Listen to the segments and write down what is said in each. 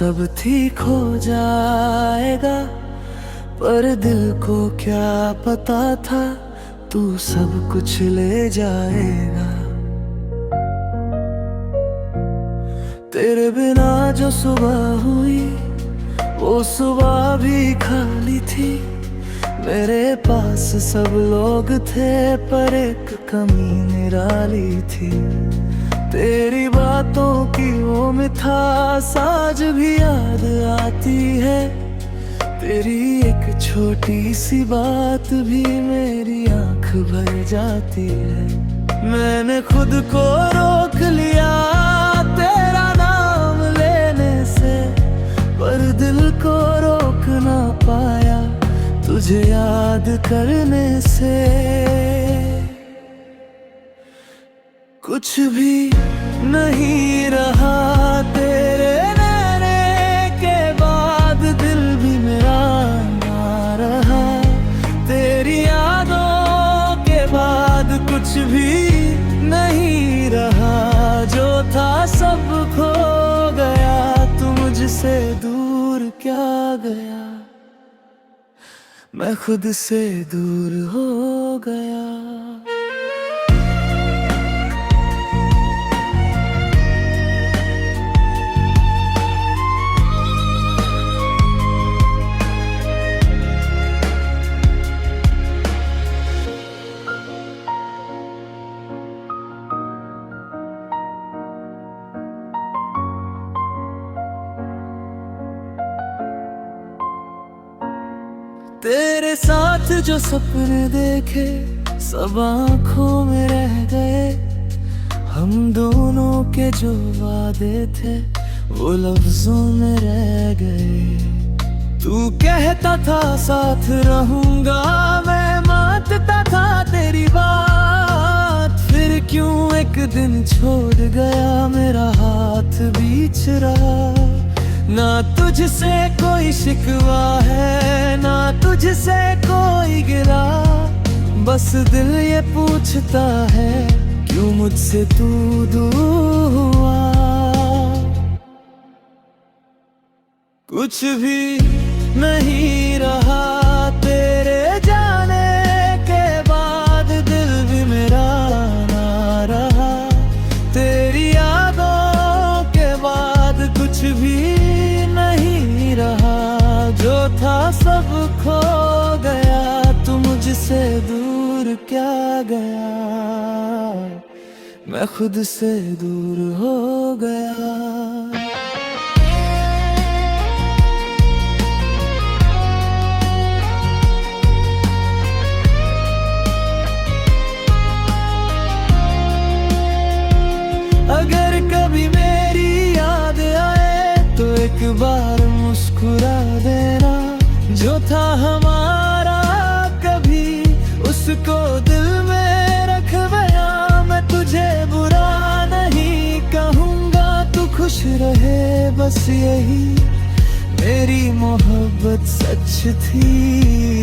सब ठीक हो जाएगा, पर दिल को क्या पता था तू सब कुछ ले जाएगा। तेरे बिना जो सुबह हुई वो सुबह भी खाली थी। मेरे पास सब लोग थे पर एक कमी निराली थी। तेरी बातों की वो मिठास आज भी याद आती है। तेरी एक छोटी सी बात भी मेरी आंख भर जाती है। मैंने खुद को रोक लिया तेरा नाम लेने से, पर दिल को रोक ना पाया तुझे याद करने से। कुछ भी नहीं रहा तेरे नैने के बाद, दिल भी मेरा ना रहा। तेरी यादों के बाद कुछ भी नहीं रहा। जो था सब खो गया, तू मुझसे दूर क्या गया, मैं खुद से दूर हो गया। तेरे साथ जो सपने देखे सब आँखों में रह गए। हम दोनों के जो वादे थे वो लफ्जों में रह गए। तू कहता था साथ रहूंगा, मैं मानता था तेरी बात। फिर क्यों एक दिन छोड़ गया, मेरा हाथ बीच रहा। ना तुझसे कोई शिकवा है, ना तुझसे कोई गिला। बस दिल ये पूछता है क्यों मुझसे तू दूर हुआ। कुछ भी नहीं रहा तेरे जाने के बाद, दिल भी मेरा ना रहा। तेरी यादों के बाद कुछ भी नहीं रहा। जो था सब खो गया, तू मुझसे दूर क्या गया, मैं खुद से दूर हो गया। अगर कभी मेरी याद आए तो एक बार मुस्कुरा देना। जो था हमारा कभी उसको दिल में रख गया। मैं तुझे बुरा नहीं कहूँगा, तू खुश रहे बस यही मेरी मोहब्बत सच थी।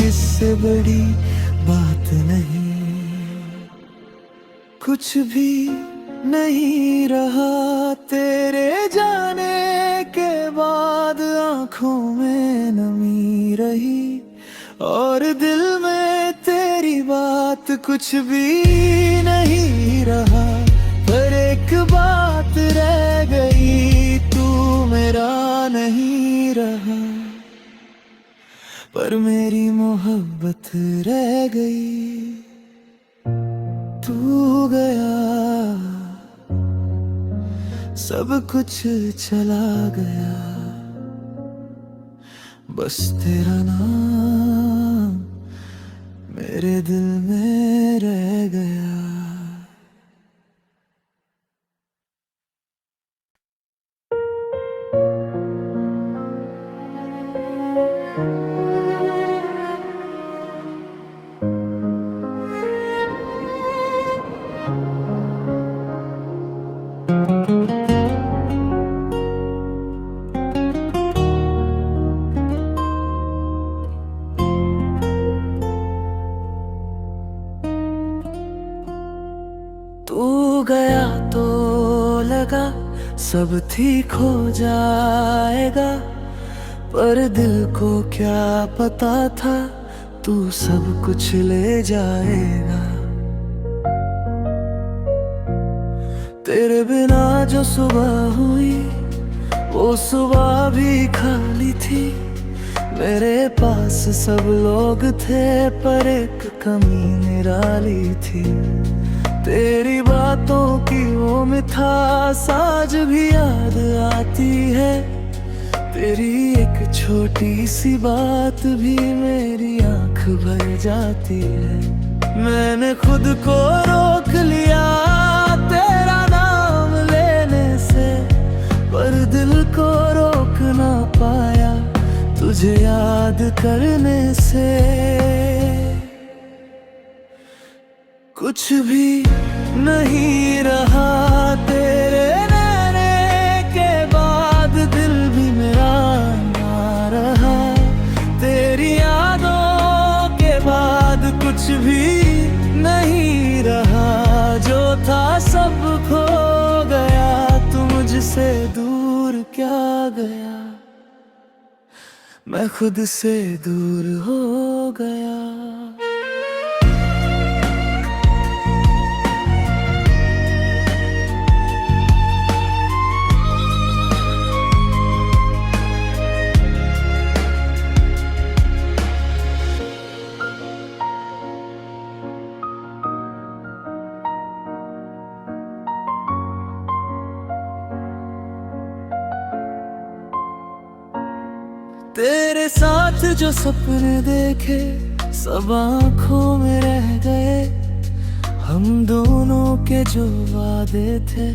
इससे बड़ी बात नहीं। कुछ भी नहीं रहा तेरे जाने के बाद, आंखों में नमी रही और दिल में तेरी बात कुछ भी नहीं रहा। पर एक बात रह गई, तू मेरा नहीं रहा, पर मेरी मोहब्बत रह गई। तू गया सब कुछ चला गया, बस तेरा नाम मेरे दिल में रह गया। तू गया तो लगा सब ठीक हो जाएगा, पर दिल को क्या पता था तू सब कुछ ले जाएगा। तेरे बिना जो सुबह हुई वो सुबह भी खाली थी। मेरे पास सब लोग थे पर एक कमी निराली थी। तेरी बातों की वो मिठास आज भी याद आती है। तेरी एक छोटी सी बात भी मेरी आंख भर जाती है। मैंने खुद को रोक लिया तेरा नाम लेने से, पर दिल को रोक ना पाया तुझे याद करने से। कुछ भी नहीं रहा तेरे रहने के बाद, दिल भी मेरा ना रहा। तेरी यादों के बाद कुछ भी नहीं रहा, जो था सब खो गया। तू मुझसे दूर क्या गया, मैं खुद से दूर हो गया। तेरे साथ जो सपने देखे सब आँखों में रह गए। हम दोनों के जो वादे थे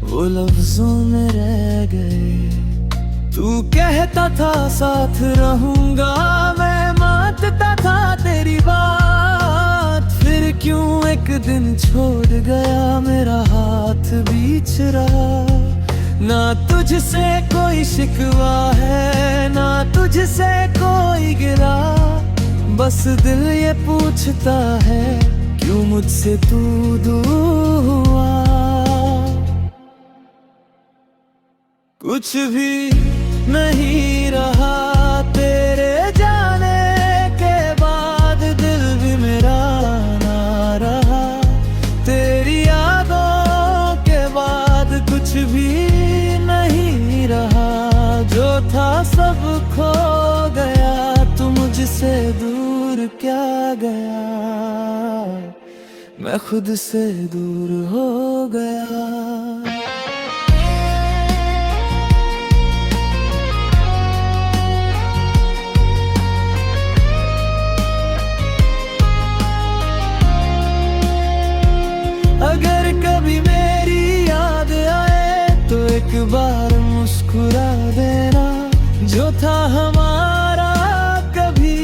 वो लफ्जों में रह गए। तू कहता था साथ रहूंगा, मैं मानता था तेरी बात। फिर क्यों एक दिन छोड़ गया, मेरा हाथ बीच रहा। ना तुझसे कोई शिकवा है, ना तुझसे कोई गिला। बस दिल ये पूछता है क्यों मुझसे तू दूर हुआ। कुछ भी नहीं रहा तेरे जाने के बाद, दिल भी मेरा ना रहा। तेरी यादों के बाद कुछ भी नहीं रहा, जो था सब खो गया। तू मुझसे दूर क्या गया, मैं खुद से दूर हो गया। अगर कभी मेरी याद आए तो एक बार मुस्कुरा देना। जो था हमारा कभी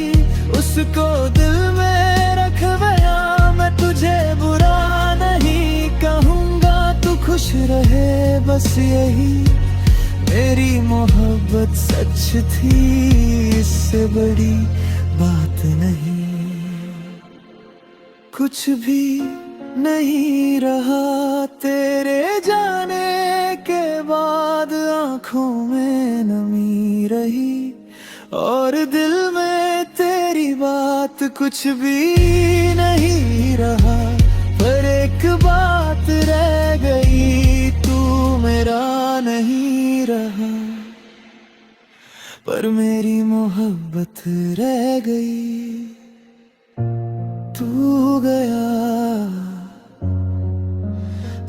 उसको दिल में रख गया। मैं तुझे बुरा नहीं कहूँगा, तू खुश रहे बस यही मेरी मोहब्बत सच थी। इससे बड़ी बात नहीं। कुछ भी नहीं रहा तेरे जाने के बाद, आंखों में नमी रही और दिल में तेरी बात। कुछ भी नहीं रहा पर एक बात रह गई, तू मेरा नहीं रहा पर मेरी मोहब्बत रह गई। तू गया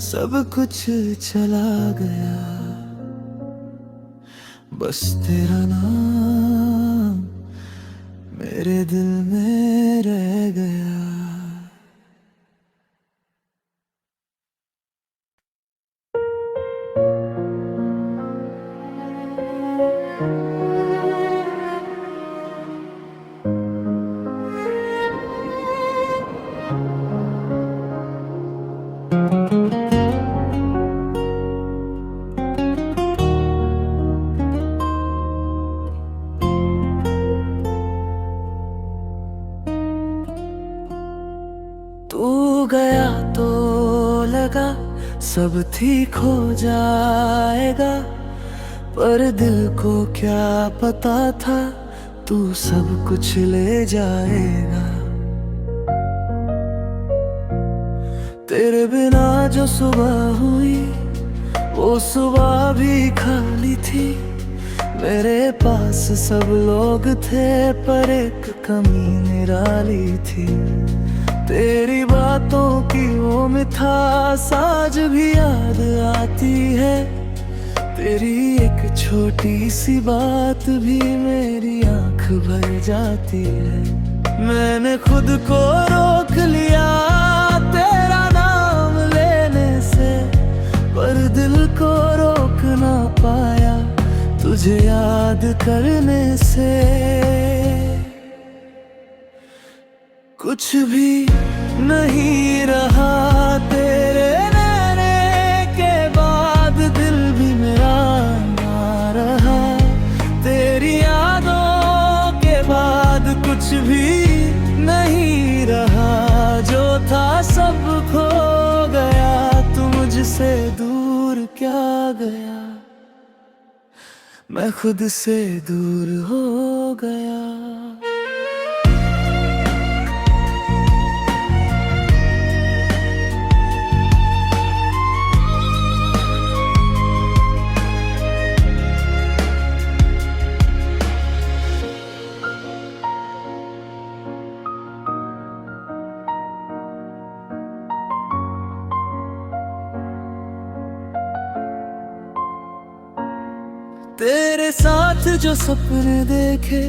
सब कुछ चला गया, बस तेरा नाम मेरे दिल में रह गया। सब ठीक हो जाएगा, पर दिल को क्या पता था तू सब कुछ ले जाएगा। तेरे बिना जो सुबह हुई वो सुबह भी खाली थी। मेरे पास सब लोग थे पर एक कमी निराली थी। तेरी बातों की वो मिठास आज भी याद आती है। तेरी एक छोटी सी बात भी मेरी आंख भर जाती है। मैंने खुद को रोक लिया तेरा नाम लेने से, पर दिल को रोक ना पाया तुझे याद करने से। कुछ भी नहीं रहा तेरे रहने के बाद, दिल भी मेरा ना रहा। तेरी यादों के बाद कुछ भी नहीं रहा, जो था सब खो गया। तू मुझसे दूर क्या गया, मैं खुद से दूर हो गया। तेरे साथ जो सपने देखे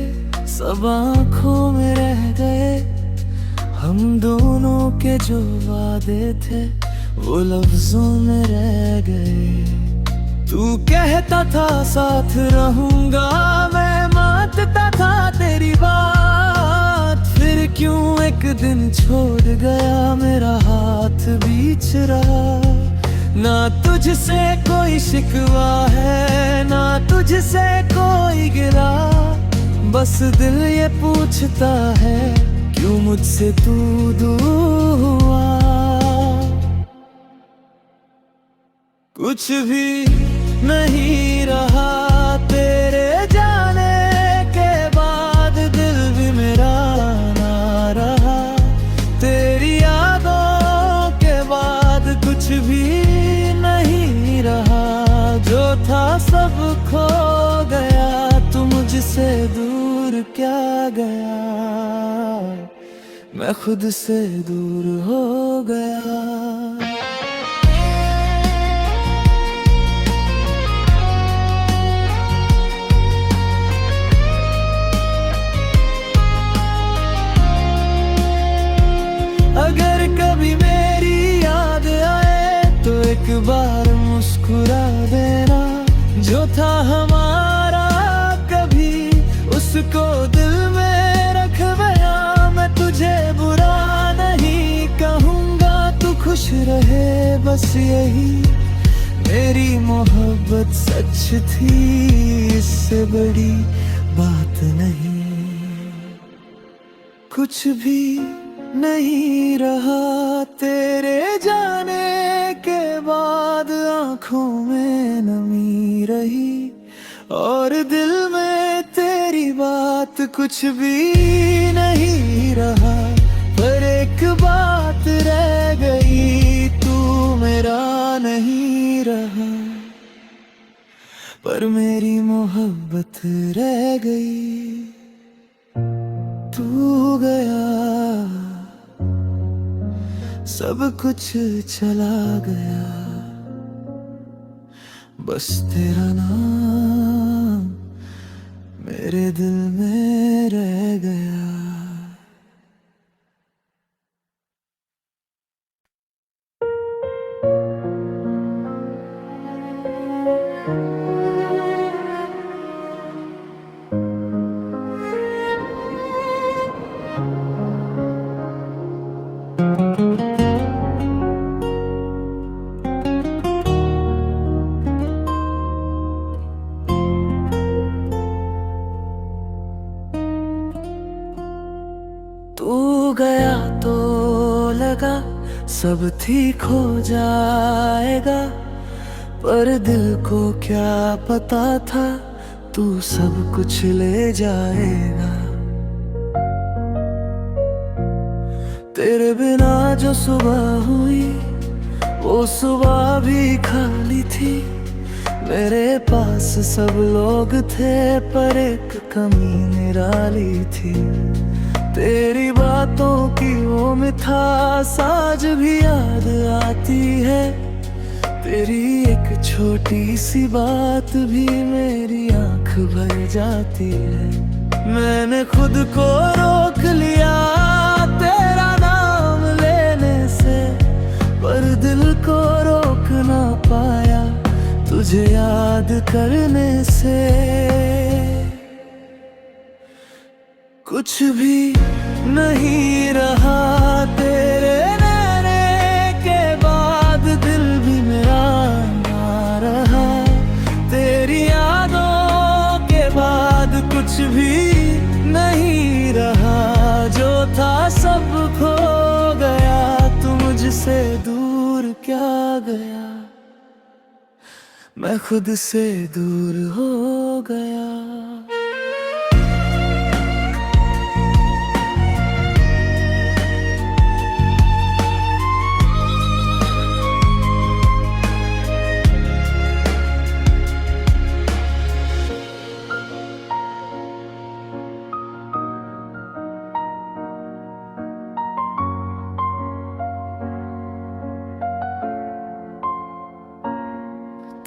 सब आँखों में रह गए। हम दोनों के जो वादे थे वो लफ्जों में रह गए। तू कहता था साथ रहूंगा, मैं मानता था तेरी बात। फिर क्यों एक दिन छोड़ गया, मेरा हाथ बीच रहा। ना तुझसे कोई शिकवा है, ना तुझसे कोई गिला। बस दिल ये पूछता है क्यों मुझसे तू दूर हुआ। कुछ भी नहीं रहा तेरे जाने के बाद, दिल भी मेरा ना रहा। तेरी यादों के बाद कुछ भी नहीं रहा, जो था सब खो गया। तू मुझसे दूर क्या गया, मैं खुद से दूर हो गया। अगर कभी मेरी याद आए तो एक बार मुस्कुरा देना। जो था हमारा कभी उसको दिल में रख गया। मैं तुझे बुरा नहीं कहूँगा, तू खुश रहे बस यही मेरी मोहब्बत सच थी। इससे बड़ी बात नहीं। कुछ भी नहीं रहा तेरे जाने के बाद, आंखों में नमी रही और दिल में तेरी बात। कुछ भी नहीं रहा पर एक बात रह गई, तू मेरा नहीं रहा पर मेरी मोहब्बत रह गई। तू गया सब कुछ चला गया, बस तेरा नाम मेरे दिल में रह गया। तू गया तो लगा सब ठीक हो जाएगा, पर दिल को क्या पता था तू सब कुछ ले जाएगा। तेरे बिना जो सुबह हुई वो सुबह भी खाली थी। मेरे पास सब लोग थे पर एक कमी निराली थी। तेरी बातों की वो मिठास आज भी याद आती है। तेरी एक छोटी सी बात भी मेरी आंख भर जाती है। मैंने खुद को रोक लिया तेरा नाम लेने से, पर दिल को रोक ना पाया तुझे याद करने से। कुछ भी नहीं रहा तेरे रहने के बाद, दिल भी मेरा ना रहा तेरी यादों के बाद। कुछ भी नहीं रहा, जो था सब खो गया। तू मुझसे दूर क्या गया, मैं खुद से दूर हो गया।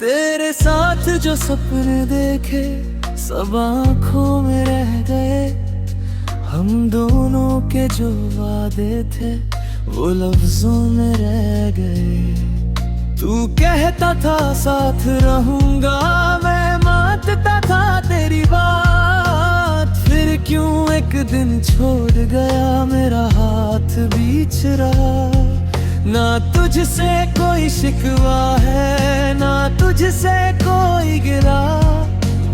तेरे साथ जो सपने देखे सब आँखों में रह गए। हम दोनों के जो वादे थे वो लफ्जों में रह गए। तू कहता था साथ रहूंगा, मैं मानता था तेरी बात। फिर क्यों एक दिन छोड़ गया, मेरा हाथ बीच रहा। ना तुझसे कोई शिकवा है, ना तुझसे कोई गिला।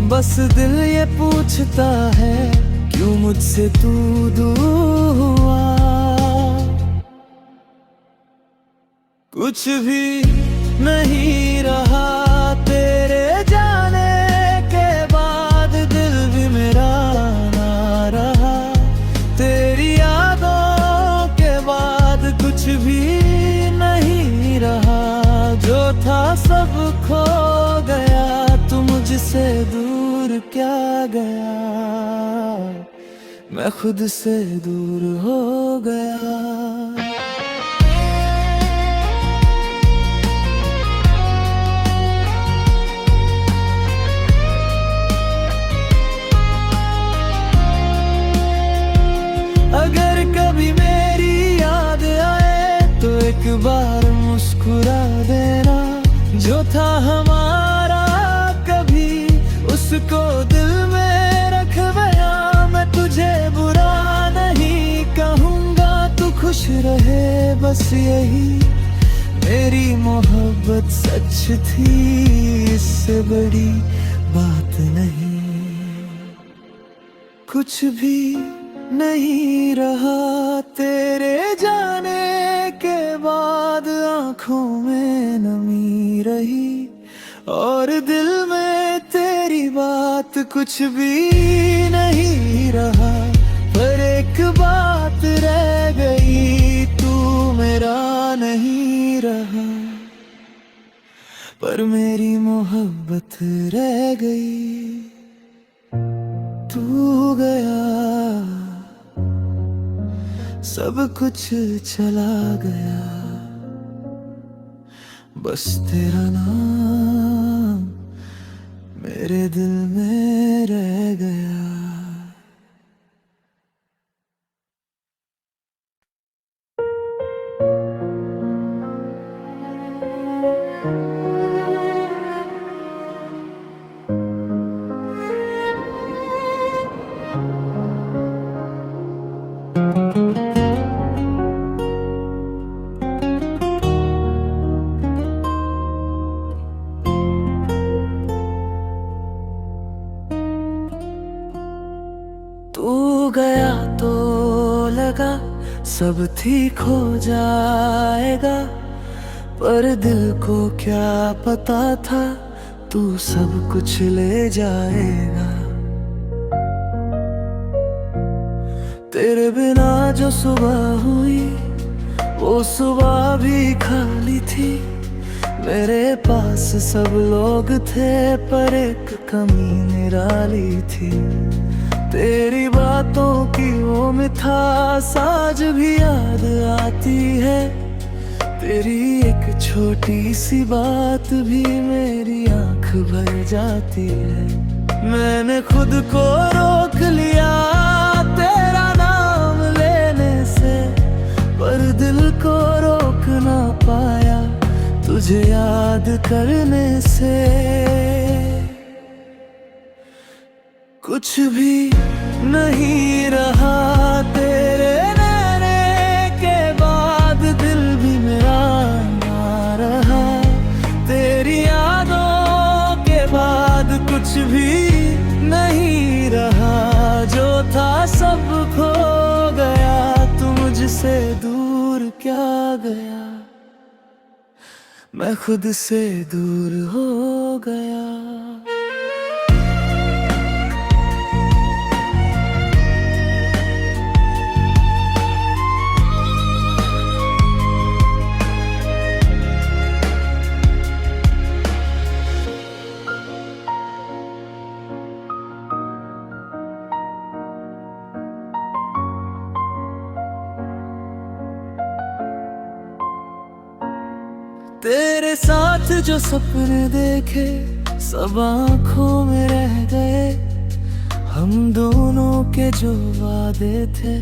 बस दिल ये पूछता है क्यों मुझसे तू दूर हुआ। कुछ भी नहीं रहा तेरे जाने के बाद, दिल भी मेरा ना रहा तेरी यादों के बाद। कुछ भी नहीं रहा, जो था सब खो गया। तू मुझसे दूर क्या गया, मैं खुद से दूर हो गया। अगर कभी मेरी याद आए तो एक बार मुस्कुरा देना। जो था हमारा कभी उसको दिल में रख गया। मैं तुझे बुरा नहीं कहूँगा, तू खुश रहे बस यही मेरी मोहब्बत सच थी। इससे बड़ी बात नहीं। कुछ भी नहीं रहा तेरे जाने के बाद, आंखों में नमी रही और दिल में तेरी बात। कुछ भी नहीं रहा, पर एक बात रह गई, तू मेरा नहीं रहा पर मेरी मोहब्बत रह गई। तू गया सब कुछ चला गया, बस तेरा नाम मेरे दिल में रह गया। तू गया तो लगा सब ठीक हो जाएगा, पर दिल को क्या पता था तू सब कुछ ले जाएगा। तेरे बिना जो सुबह हुई वो सुबह भी खाली थी। मेरे पास सब लोग थे पर एक कमी निराली थी। तेरी बातों की वो मिठास आज भी याद आती है। तेरी एक छोटी सी बात भी मेरी आंख भर जाती है। मैंने खुद को रोक लिया तेरा नाम लेने से, पर दिल को रोक ना पाया तुझे याद करने से। कुछ भी नहीं रहा तेरे रहने के बाद, दिल भी मेरा ना रहा। तेरी यादों के बाद कुछ भी नहीं रहा, जो था सब खो गया। तू मुझसे दूर क्या गया, मैं खुद से दूर हो गया। तेरे साथ जो सपने देखे सब आँखों में रह गए। हम दोनों के जो वादे थे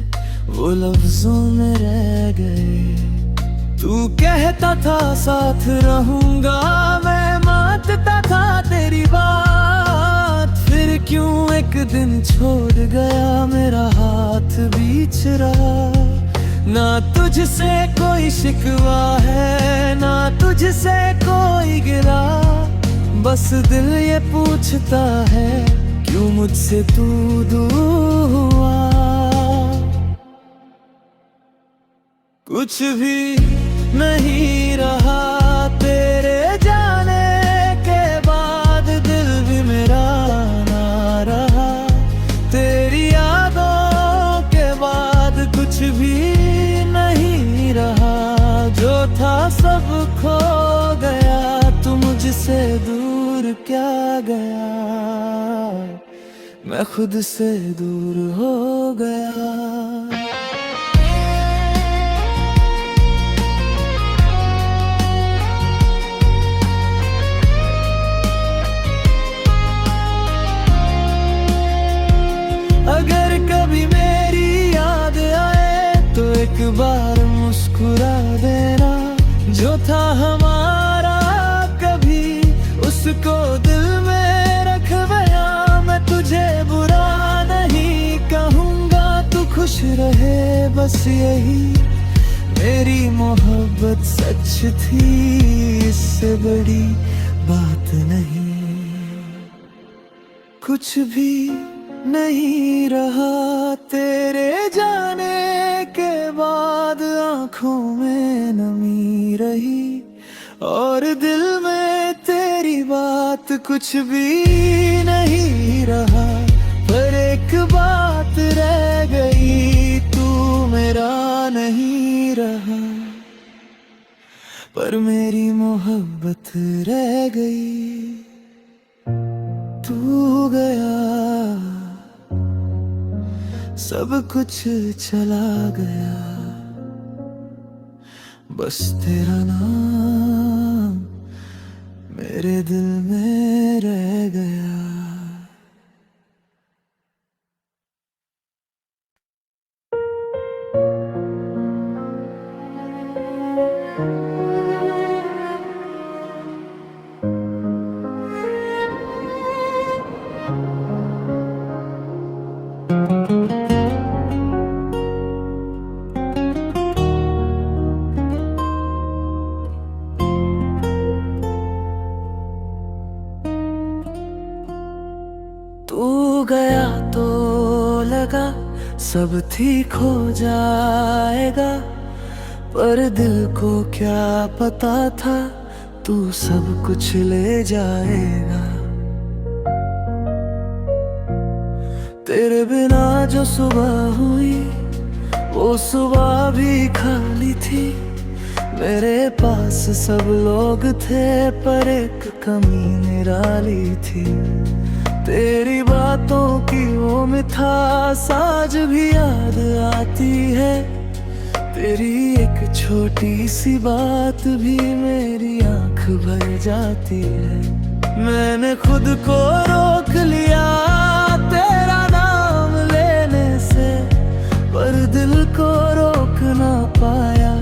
वो लफ्जों में रह गए। तू कहता था साथ रहूंगा, मैं मानता था तेरी बात। फिर क्यों एक दिन छोड़ गया, मेरा हाथ बीच रहा। ना तुझसे कोई शिकवा है, ना तुझसे कोई गिला। बस दिल ये पूछता है क्यों मुझसे तू दूर हुआ। कुछ भी नहीं रहा तेरे जाने के बाद, दिल भी मेरा ना रहा। तेरी यादों के बाद कुछ भी नहीं रहा, जो था सब खो गया। तू मुझसे दूर क्या गया, मैं खुद से दूर हो गया। अगर कभी मेरी याद आए तो एक बार मुस्कुरा देना। जो था हमारा कभी उसको दिल में रख गया। मैं तुझे बुरा नहीं कहूँगा, तू खुश रहे बस यही मेरी मोहब्बत सच थी। इससे बड़ी बात नहीं। कुछ भी नहीं रहा तेरे जाने के बाद, आंखों में नमी रही और दिल में तेरी बात। कुछ भी नहीं रहा पर एक बात रह गई, तू मेरा नहीं रहा पर मेरी मोहब्बत रह गई। तू गया सब कुछ चला गया, बस तेरा नाम मेरे दिल में रह गया। तू गया तो लगा सब ठीक हो जाएगा, पर दिल को क्या पता था तू सब कुछ ले जाएगा। तेरे बिना जो सुबह हुई वो सुबह भी खाली थी। मेरे पास सब लोग थे पर एक कमी निराली थी। तेरी बातों की वो मिठास आज भी याद आती है। तेरी एक छोटी सी बात भी मेरी आंख भर जाती है। मैंने खुद को रोक लिया तेरा नाम लेने से, पर दिल को रोक ना पाया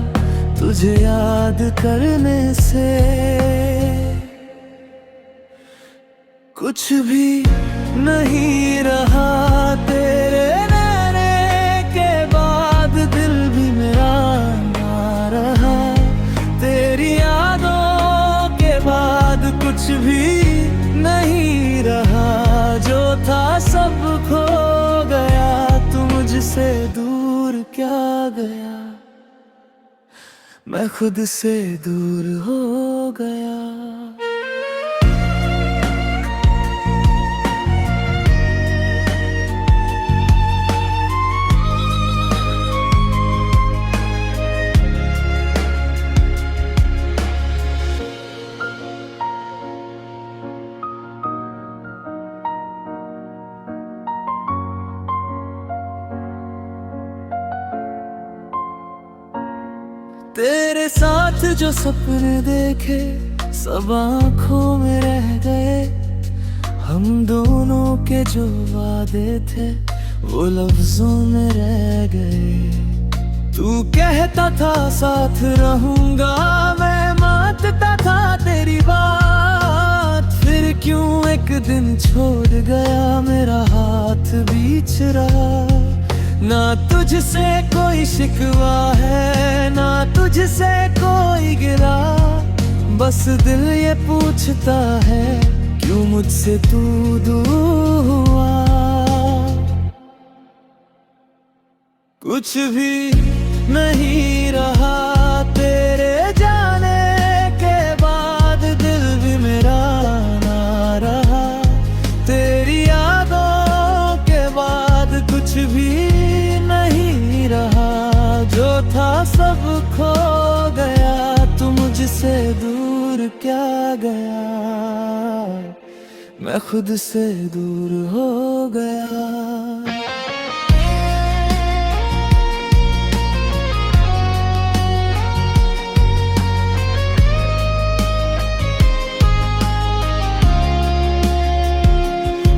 तुझे याद करने से। कुछ भी नहीं रहा तेरे नैने के बाद, दिल भी मेरा ना रहा तेरी यादों के बाद। कुछ भी नहीं रहा, जो था सब खो गया। तू मुझसे दूर क्या गया, मैं खुद से दूर हो गया। तेरे साथ जो सपने देखे सब आँखों में रह गए। हम दोनों के जो वादे थे वो लफ्जों में रह गए। तू कहता था साथ रहूंगा, मैं मानता था तेरी बात। फिर क्यों एक दिन छोड़ गया, मेरा हाथ बीच रहा। ना तुझसे कोई शिकवा है, ना तुझसे कोई गिला। बस दिल ये पूछता है क्यों मुझसे तू दूर हुआ। कुछ भी नहीं रहा तेरे जाने के बाद, दिल भी मेरा ना रहा तेरी यादों के बाद। कुछ भी नहीं रहा, जो था सब खो गया। तू मुझसे दूर क्या गया, मैं खुद से दूर हो गया।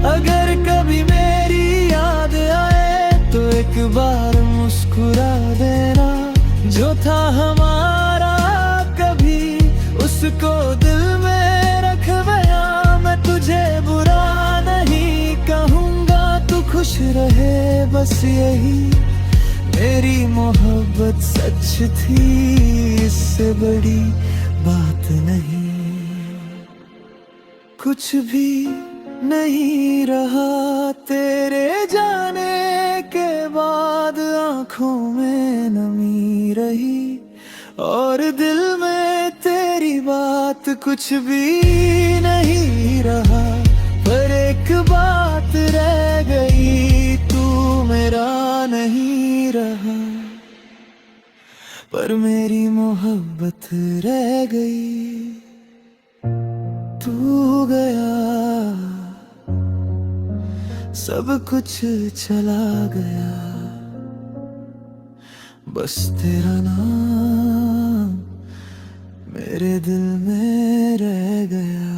अगर कभी मेरी याद आए तो एक बार मुस्कुरा देना। जो था हमारा कभी उसको दिल में रख गया। मैं तुझे बुरा नहीं कहूँगा, तू खुश रहे बस यही मेरी मोहब्बत सच थी। इससे बड़ी बात नहीं। कुछ भी नहीं रहा तेरे जाने के बाद, आंखों में नमी रही और दिल में तेरी बात। कुछ भी नहीं रहा, पर एक बात रह गई, तू मेरा नहीं रहा, पर मेरी मोहब्बत रह गई। तू गया, सब कुछ चला गया, बस तेरा नाम मेरे दिल में रह गया।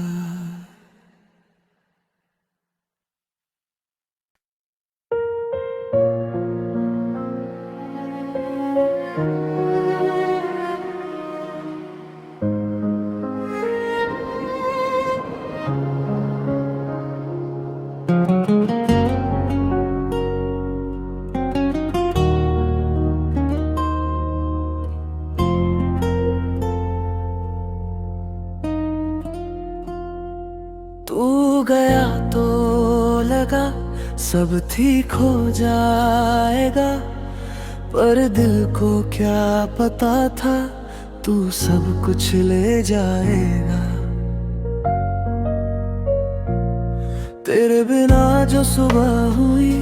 सब ठीक हो जाएगा, पर दिल को क्या पता था तू सब कुछ ले जाएगा। तेरे बिना जो सुबह हुई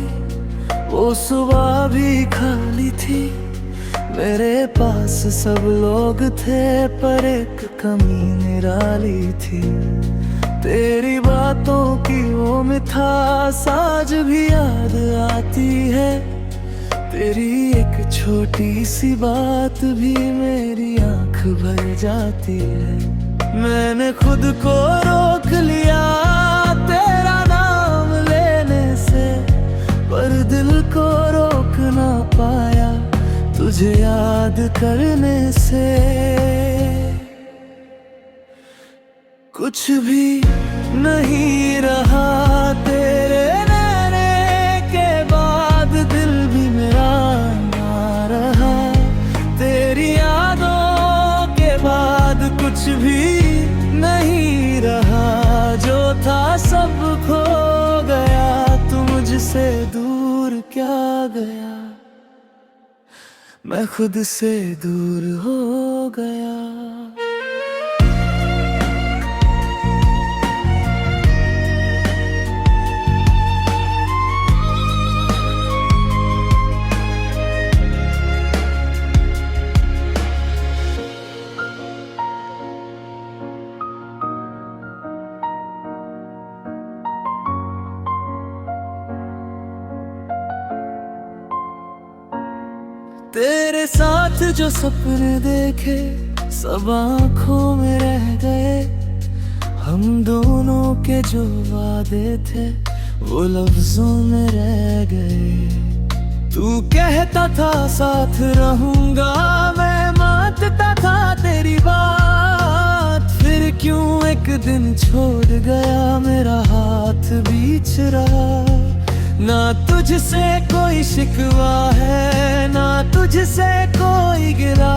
वो सुबह भी खाली थी। मेरे पास सब लोग थे पर एक कमी निराली थी। तेरी बातों की वो मिठास आज भी याद आती है। तेरी एक छोटी सी बात भी मेरी आंख भर जाती है। मैंने खुद को रोक लिया तेरा नाम लेने से, पर दिल को रोक ना पाया तुझे याद करने से। कुछ भी नहीं रहा तेरे रहने के बाद, दिल भी मेरा ना रहा। तेरी यादों के बाद कुछ भी नहीं रहा, जो था सब खो गया। तू मुझसे दूर क्या गया, मैं खुद से दूर हो गया। तेरे साथ जो सपने देखे सब आँखों में रह गए। हम दोनों के जो वादे थे वो लफ्जों में रह गए। तू कहता था साथ रहूंगा, मैं मानता था तेरी बात। फिर क्यों एक दिन छोड़ गया, मेरा हाथ बीच रहा। ना तुझसे कोई शिकवा है, ना तुझसे कोई गिला।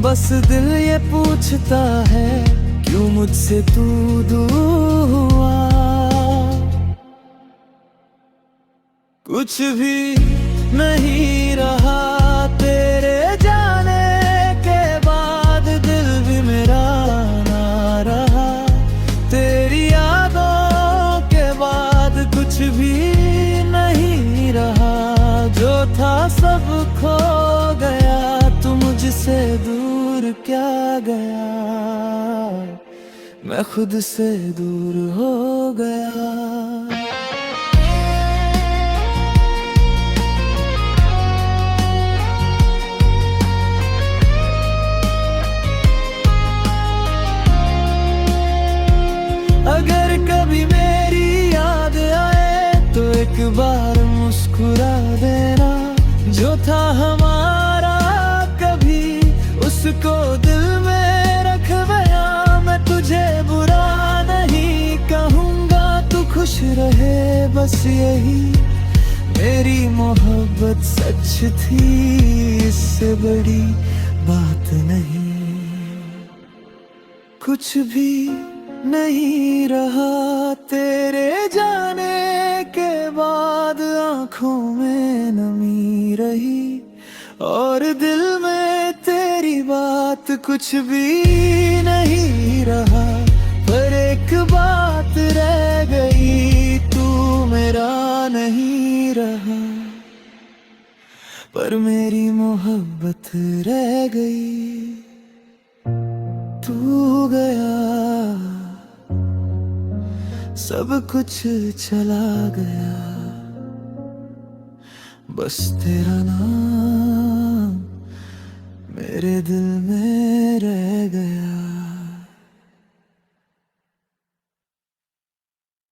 बस दिल ये पूछता है क्यों मुझसे तू दूर हुआ। कुछ भी नहीं रहा तेरे जाने के बाद, दिल भी मेरा ना रहा। तेरी यादों के बाद कुछ भी नहीं रहा, जो था सब खो गया। तू मुझसे दूर क्या गया, मैं खुद से दूर हो गया। अगर कभी मेरी याद आए तो एक बार मुस्कुरा देना। जो था हमारा कभी उसको दिल में रख गया। मैं तुझे बुरा नहीं कहूँगा, तू खुश रहे बस यही मेरी मोहब्बत सच थी। इससे बड़ी बात नहीं। कुछ भी नहीं रहा तेरे जाने के बाद, आंखों में नमी रही और दिल में तेरी बात। कुछ भी नहीं रहा पर एक बात रह गई, तू मेरा नहीं रहा पर मेरी मोहब्बत रह गई। तू गया सब कुछ चला गया, बस तेरा नाम